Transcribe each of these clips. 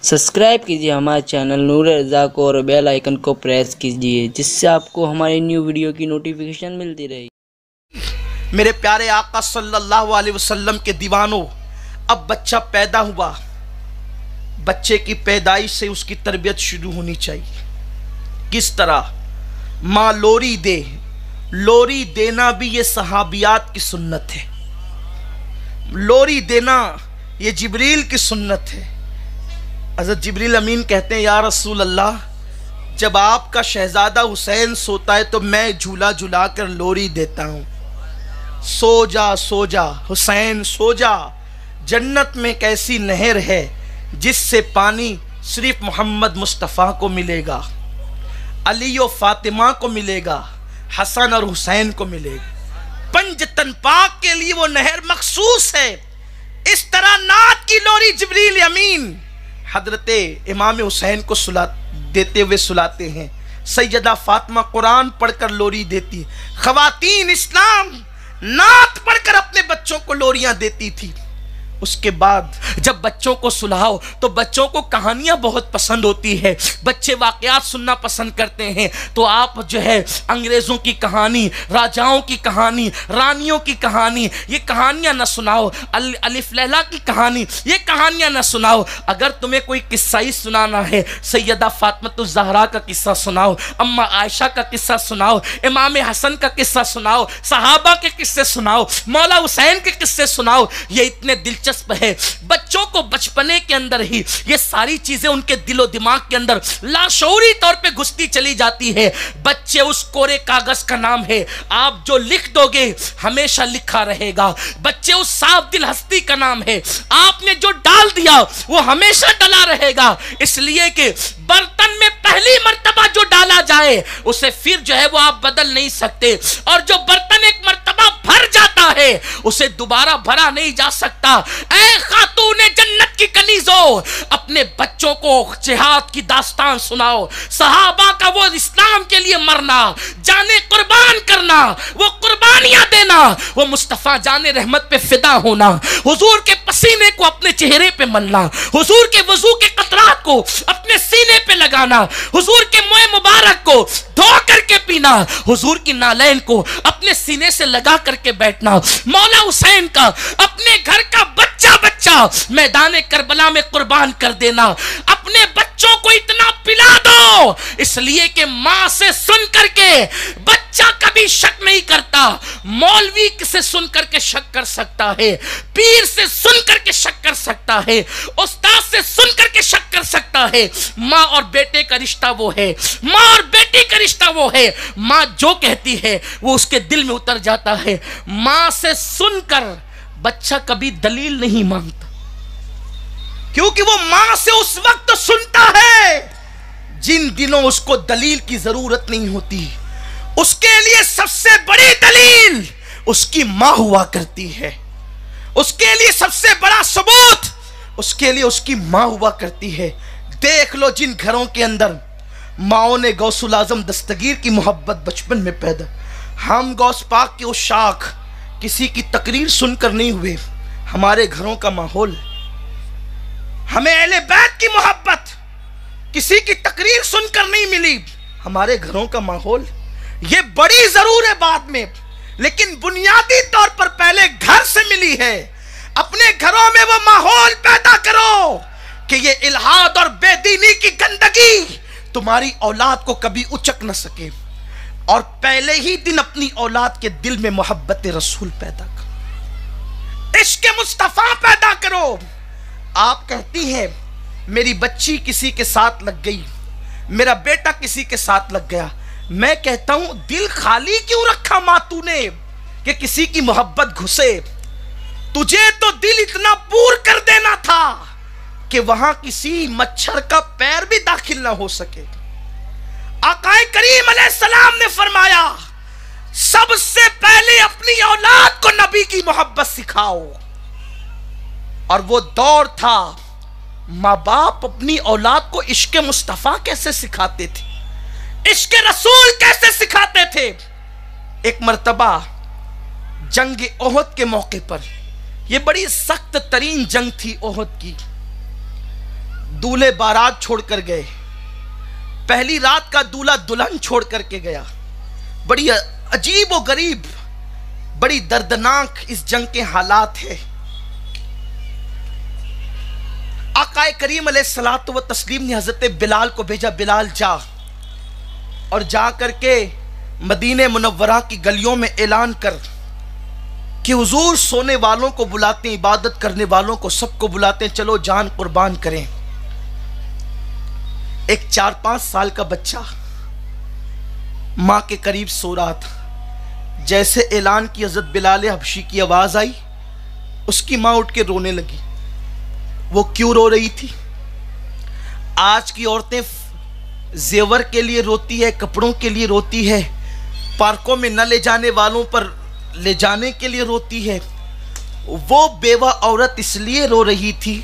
Subscribe कीजिए हमारे channel नूर रज़ा को और बेल आइकन को प्रेस कीजिए जिससे आपको हमारी न्यू वीडियो की नोटिफिकेशन मिलती रहे। मेरे प्यारे आका सल्लल्लाहु अलैहि वसल्लम के दीवानों, अब बच्चा पैदा हुआ, बच्चे की पैदाइश से उसकी तरबियत शुरू होनी चाहिए। किस तरह? माँ लोरी दे, लोरी देना भी ये सहाबियात की सुन्नत है। लोरी देना ये जिब्रील की सुन्नत है। हज़रत जिब्रील अमीन कहते हैं, या रसूल अल्लाह, जब आपका शहजादा हुसैन सोता है तो मैं झूला झुला कर लोरी देता हूँ। सो जा सो जा हुसैन सो जा, जन्नत में कैसी नहर है जिससे पानी सिर्फ मोहम्मद मुस्तफ़ा को मिलेगा, अली और फातिमा को मिलेगा, हसन और हुसैन को मिलेगा। पंजतन पाक के लिए वो नहर मखसूस है। इस तरह नात की लोरी जिब्रील अमीन हजरते इमाम हुसैन को देते हुए सुलाते हैं। सैयदा फातिमा कुरान पढ़कर लोरी देती है। ख़वातीन इस्लाम नात पढ़कर अपने बच्चों को लोरियां देती थी। उसके बाद जब बच्चों को सुलाओ तो बच्चों को कहानियां बहुत पसंद होती है, बच्चे वाक़यात सुनना पसंद करते हैं। तो आप जो है अंग्रेज़ों की कहानी, राजाओं की कहानी, रानियों की कहानी, ये कहानियां न सुनाओ। अलिफ लैला की कहानी, ये कहानियां न सुनाओ। अगर तुम्हें कोई किस्सा ही सुनाना है, सैयदा फातिमा ज़हरा का किस्सा सुनाओ, अम्मा आयशा का किस्सा सुनाओ, इमाम हसन का किस्सा सुनाओ, सहाबा के किस्से सुनाओ, मौला हुसैन के किस्से सुनाओ। ये इतने दिलचस्प है। बच्चों को बचपने के अंदर ही ये सारी चीजें उनके दिलो दिमाग के अंदर लाशऊरी तौर पे घुसती चली जाती है। बच्चे उस कोरे कागज का नाम है, आप जो लिख दोगे हमेशा लिखा रहेगा। बच्चे उस साफ दिल हस्ती का नाम है, आपने जो डाल दिया वो हमेशा डला रहेगा। इसलिए कि बर्तन में पहली मर्तबा जो डाला जाए उसे फिर जो है वो आप बदल नहीं सकते, और जो बर्तन एक मर्तबा भर जाता है उसे दोबारा भरा नहीं जा सकता। ऐ खातूने जन्नत की कनीजो, अपने बच्चों को जिहाद की दास्तान सुनाओ, सहाबा का वो इस्लाम के लिए मरना, जाने कुर्बान करना, वो कुर्बानियां देना, वो मुस्तफा जाने रहमत पे फिदा होना, हुजूर के पसीने को अपने चेहरे पे मलना, हुजूर के वजू के कतरात को अपने सीने पे लगाना, हुजूर के मुँह मुबारक को धो करके पीना, हुजूर की नालैन को अपने सीने से लगा करके बैठना, मौला हुसैन का अपने घर का बच्चा मैदान करबला में कुर्बान कर देना। अपने बच्चों को इतना पिला दो इसलिए कि मां से सुन करके बच्चा कभी शक नहीं करता। मौलवी से सुन करके शक कर सकता है, पीर से सुन करके शक कर सकता है, उस्ताद से सुन करके शक कर सकता है। माँ और बेटे का रिश्ता वो है, माँ और बेटी का रिश्ता वो है। माँ जो कहती है वो उसके दिल में उतर जाता है। माँ से सुनकर बच्चा कभी दलील नहीं मांगता, क्योंकि वो मां से उस वक्त सुनता है जिन दिनों उसको दलील की जरूरत नहीं होती। उसके लिए सबसे बड़ी दलील उसकी मां हुआ करती है, उसके लिए सबसे बड़ा सबूत उसके लिए उसकी मां हुआ करती है। देख लो जिन घरों के अंदर माओ ने गौसुल आजम दस्तगीर की मोहब्बत बचपन में पैदा, हम गौस पाक के उस शाख किसी की तकरीर सुनकर नहीं हुए। हमारे घरों का माहौल, हमें अहले बैत की मोहब्बत किसी की तकरीर सुनकर नहीं मिली। हमारे घरों का माहौल ये बड़ी जरूर है बाद में, लेकिन बुनियादी तौर पर पहले घर से मिली है। अपने घरों में वो माहौल पैदा करो कि ये इल्हाद और बेदीनी की गंदगी तुम्हारी औलाद को कभी उचक न सके, और पहले ही दिन अपनी औलाद के दिल में मोहब्बत रसूल पैदा करो, इश्क मुस्तफा पैदा करो। आप कहती हैं मेरी बच्ची किसी के साथ लग गई, मेरा बेटा किसी के साथ लग गया। मैं कहता हूं दिल खाली क्यों रखा मां तूने कि किसी की मोहब्बत घुसे? तुझे तो दिल इतना पूर कर देना था कि वहां किसी मच्छर का पैर भी दाखिल ना हो सके। आकाए करीम अलैहिस्सलाम ने फरमाया सबसे पहले अपनी औलाद को नबी की मोहब्बत सिखाओ। और वो दौर था माँ बाप अपनी औलाद को इश्क मुस्तफा कैसे सिखाते थे, इश्क रसूल कैसे सिखाते थे। एक मर्तबा जंग ओहद के मौके पर, यह बड़ी सख्त तरीन जंग थी ओहद की, दूल्हे बारात छोड़ कर गए, पहली रात का दूल्हा दुल्हन छोड़ करके गया। बड़ी अजीब व गरीब, बड़ी दर्दनाक इस जंग के हालात है। आकाए करीम अलैहिस्सलातु व तस्लीम ने हजरत बिलाल को भेजा, बिलाल जा और जा करके मदीने मुनव्वरा की गलियों में ऐलान कर कि हुजूर सोने वालों को बुलाते हैं, इबादत करने वालों को सबको बुलाते हैं, चलो जान कुर्बान करें। एक 4-5 साल का बच्चा माँ के करीब सो रहा था। जैसे ऐलान की हज़रत बिलाल हबशी की आवाज़ आई, उसकी माँ उठ के रोने लगी। वो क्यों रो रही थी? आज की औरतें जेवर के लिए रोती है, कपड़ों के लिए रोती है, पार्कों में न ले जाने वालों पर ले जाने के लिए रोती है। वो बेवा औरत इसलिए रो रही थी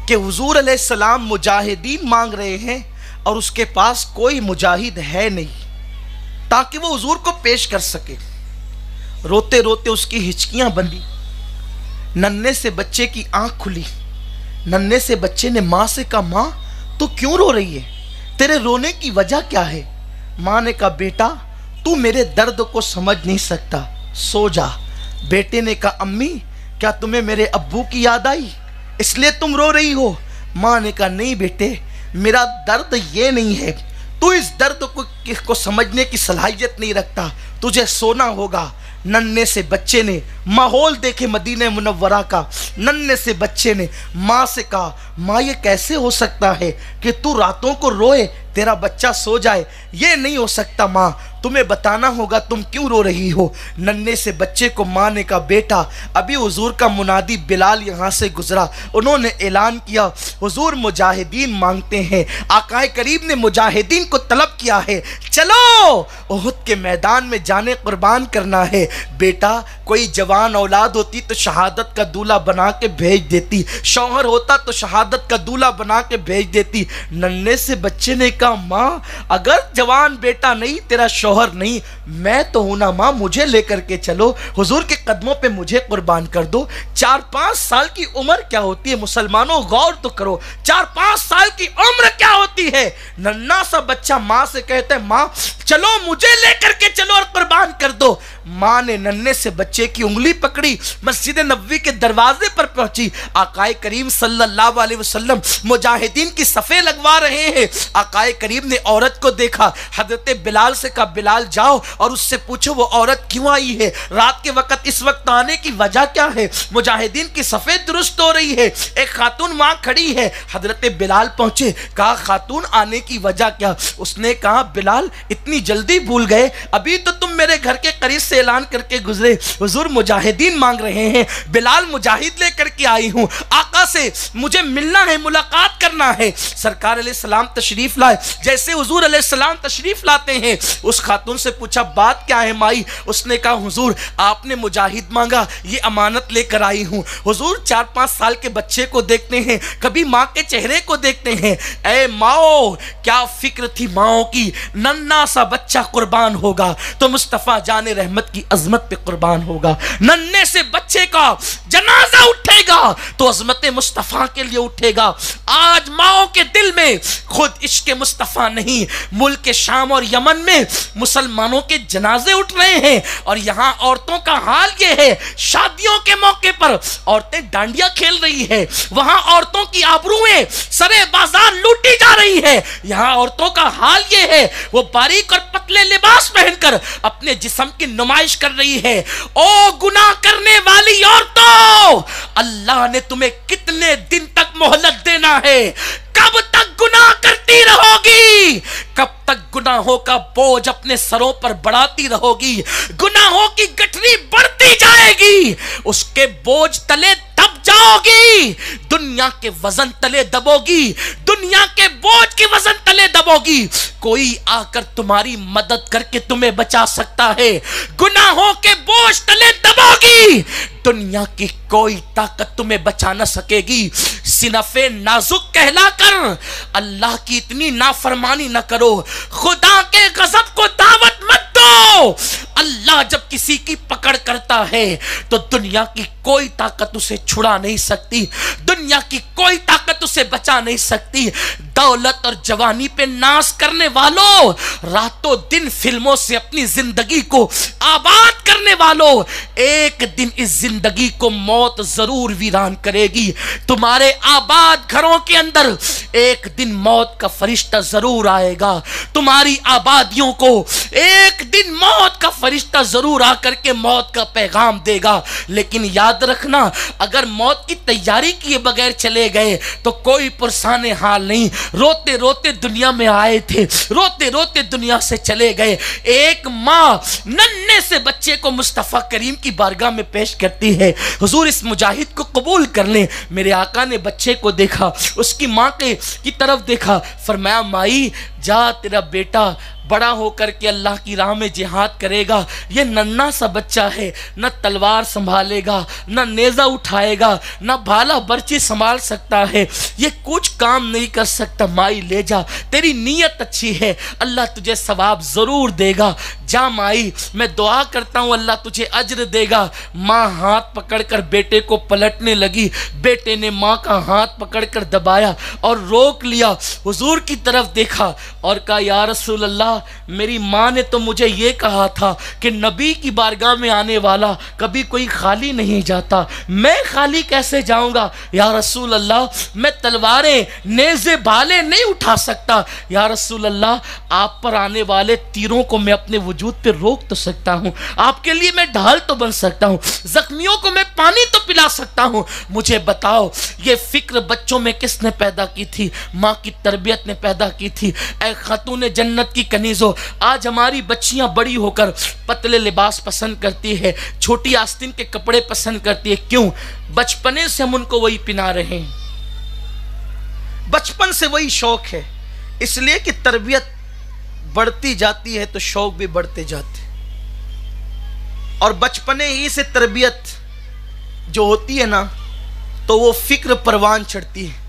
कि हुजूर अलैहिस्सलाम मुजाहिदीन मांग रहे हैं और उसके पास कोई मुजाहिद है नहीं, ताकि वो हुजूर को पेश कर सके। रोते रोते उसकी हिचकियां बंधी, नन्हे से बच्चे की आंख खुली। नन्हे से बच्चे ने माँ से कहा, माँ तू क्यों रो रही है, तेरे रोने की वजह क्या है? माँ ने कहा, बेटा तू मेरे दर्द को समझ नहीं सकता, सो जा। बेटे ने कहा, अम्मी क्या तुम्हें मेरे अब्बू की याद आई इसलिए तुम रो रही हो? माँ ने कहा, नहीं बेटे, मेरा दर्द ये नहीं है, तू इस दर्द को समझने की सलाहियत नहीं रखता, तुझे सोना होगा। नन्हे से बच्चे ने माहौल देखे मदीने मुनव्वरा का, नन्हे से बच्चे ने माँ से कहा, माँ ये कैसे हो सकता है कि तू रातों को रोए, तेरा बच्चा सो जाए? ये नहीं हो सकता माँ, तुम्हें बताना होगा तुम क्यों रो रही हो। नन्हे से बच्चे को माँ ने कहा, बेटा अभी हुजूर का मुनादी बिलाल यहाँ से गुजरा, उन्होंने ऐलान किया हुजूर मुजाहिदीन मांगते हैं, आकाए करीम ने मुजाहिदीन को तलब किया है, चलो उहुद के मैदान में जाने कुर्बान करना है। बेटा कोई जवान औलाद होती तो शहादत का दूल्हा बना के भेज देती, शौहर होता तो शहादत का दूल्हा बना के भेज देती। नन्हे से बच्चे ने कहा, माँ अगर जवान बेटा नहीं, तेरा शौहर नहीं, मैं तो हूं ना माँ, मुझे लेकर के चलो, हुजूर के कदमों पे मुझे कुर्बान कर दो। 4-5 साल की उम्र क्या होती है मुसलमानों, गौर तो करो, 4-5 साल की उम्र क्या होती है। नन्हा सा बच्चा माँ से कहता है, माँ चलो मुझे लेकर के चलो और कुर्बान कर दो। माँ ने नन्हे से बच्चे की उंगली पकड़ी, मस्जिद नबवी के दरवाजे पर पहुंची। आकाए करीम सल्लल्लाहु अलैहि वसल्लम मुजाहिदीन की सफ़े लगवा रहे हैं। आकाए करीम ने औरत को देखा, हजरत बिलाल से कहा, बिलाल जाओ और उससे पूछो वो औरत क्यों आई है, रात के वक्त इस वक्त आने की वजह क्या है। मुजाहिदीन की सफ़े दुरुस्त हो रही है, एक खातून वहां खड़ी है। हजरत बिलाल पहुंचे, कहा खातून आने की वजह क्या? उसने कहा, बिलाल इतनी जल्दी भूल गए, अभी तो तुम मेरे घर के करीब से ऐलान करके गुजरे, हुजूर मुजाहिदीन मांग रहे हैं, बिलाल मुजाहिद लेकर के आई हूं, आका से मुझे मिलना है, मुलाकात करना है। सरकार अलैहिस्सलाम तशरीफ लाए, जैसे हुजूर अलैहिस्सलाम तशरीफ लाते हैं, उस खातून से पूछा बात क्या है माई? उसने कहा, हुजूर आपने मुजाहिद मांगा, ये अमानत लेकर आई हूं। हुजूर 4-5 साल के बच्चे को देखते हैं, कभी माँ के चेहरे को देखते हैं, ऐ माओ क्या फिक्र थी माओ की, नन्हा सा बच्चा कुर्बान होगा तो मुस्तफा जाने रहमत की अजमत पे कुर्बान होगा, नन्हे से बच्चे का जनाजा उठेगा तो अजमत मुस्तफा के लिए उठेगा। आज माओ के दिल में खुद इश्क मुस्तफा नहीं, मुल्क शाम और यमन में मुसलमानों के जनाजे उठ रहे हैं, और यहाँ औरतों का हाल ये है, शादियों के मौके पर औरतें डांडिया खेल रही है, वहां औरतों की आबरूएं सरे बाजार लूटी जा रही है। यहाँ औरतों का हाल ये है, वो बारीक और पतले लिबास पहनकर अपने जिस्म की नुमाइश कर रही है। ओ गुनाह करने वाली औरतों, अल्लाह ने तुम्हें कितने दिन तक मोहलत देना है? कब तक गुनाह करती रहोगी? कब तक गुनाहों का बोझ अपने सरों पर बढ़ाती रहोगी? गुनाहों की गठरी बढ़ती जाएगी, उसके बोझ तले दब जाओगी, दुनिया के वजन तले दबोगी, दुनिया के बोझ के वजन तले दबोगी। कोई आकर तुम्हारी मदद करके तुम्हें बचा सकता है, गुनाहों के बोझ तले दबोगी, दुनिया की कोई ताकत तुम्हें बचा न सकेगी। सिनफे नाजुक कहलाकर अल्लाह की इतनी नाफरमानी न करो, खुदा के गज़ब को दावत मत दो। اللہ جب کسی کی پکڑ کرتا ہے تو دنیا کی کوئی طاقت اسے چھڑا نہیں سکتی، دنیا کی کوئی طاقت اسے بچا نہیں سکتی۔ دولت اور جوانی پہ ناز کرنے والوں، راتوں دن فلموں سے اپنی زندگی کو آباد کرنے والوں، ایک دن اس زندگی کو موت ضرور ویران کرے گی۔ تمہارے آباد گھروں کے اندر ایک دن موت کا فرشتہ ضرور آئے گا، تمہاری آبادیوں کو ایک دن موت کا فرشتہ ضرور آ کر کے موت کا پیغام دے گا۔ لیکن یاد رکھنا، اگر موت کی تیاری کیے بغیر چلے گئے تو کوئی پرسان حال نہیں۔ روتے روتے دنیا میں آئے تھے، روتے روتے دنیا سے چلے گئے۔ ایک ماں ننھے سے بچے کو مصطفیٰ کریم کی بارگاہ میں پیش کرتی ہے، حضور اس مجاہد کو قبول کر لیں۔ میرے آقا نے بچے کو دیکھا، اس کی ماں کی طرف دیکھا، فرمایا مائی جا، تیرا بیٹا بڑا ہو کر کے اللہ کی راہ میں جہاد کرے گا۔ یہ ننھا سا بچہ ہے، نہ تلوار سنبھالے گا، نہ نیزہ اٹھائے گا، نہ بھالا برچی سنبھال سکتا ہے، یہ کچھ کام نہیں کر سکتا۔ مائی لے جا، تیری نیت اچھی ہے، اللہ تجھے ثواب ضرور دے گا۔ جا مائی، میں دعا کرتا ہوں اللہ تجھے اجر دے گا۔ ماں ہاتھ پکڑ کر بیٹے کو پلٹنے لگی، بیٹے نے ماں کا ہاتھ پکڑ کر دبایا اور روک لیا، حضور کی طرف دیکھا اور کہا یا رسول اللہ، میری ماں نے تو مجھے یہ کہا تھا کہ نبی کی بارگاہ میں آنے والا کبھی کوئی خالی نہیں جاتا، میں خالی کیسے جاؤں گا؟ یا رسول اللہ، میں تلواریں نیزے بھالے نہیں اٹھا سکتا، یا رسول اللہ آپ پر آنے والے تیروں کو میں اپنے وجود پہ روک تو سکتا ہوں، آپ کے لیے میں ڈھال تو بن سکتا ہوں، زخمیوں کو میں پانی تو پلا سکتا ہوں، مجھے بتاؤ یہ فکر بچوں میں کس نے پیدا کی تھی؟ ماں کی تربیت نے پیدا کی تھی۔ اے خاتون جنت کی کنیزوں، آج ہماری بچیاں بڑی ہو کر پتلے لباس پسند کرتی ہے، چھوٹی آستین کے کپڑے پسند کرتی ہے، کیوں؟ بچپنے سے ہم ان کو وہی پہنا رہے ہیں، بچپن سے وہی شوق ہے، اس لیے کہ تربیت بڑھتی جاتی ہے تو شوق بھی بڑھتے جاتے ہیں، اور بچپنے ہی سے تربیت جو ہوتی ہے نا تو وہ فکر پروان چڑھتی ہے۔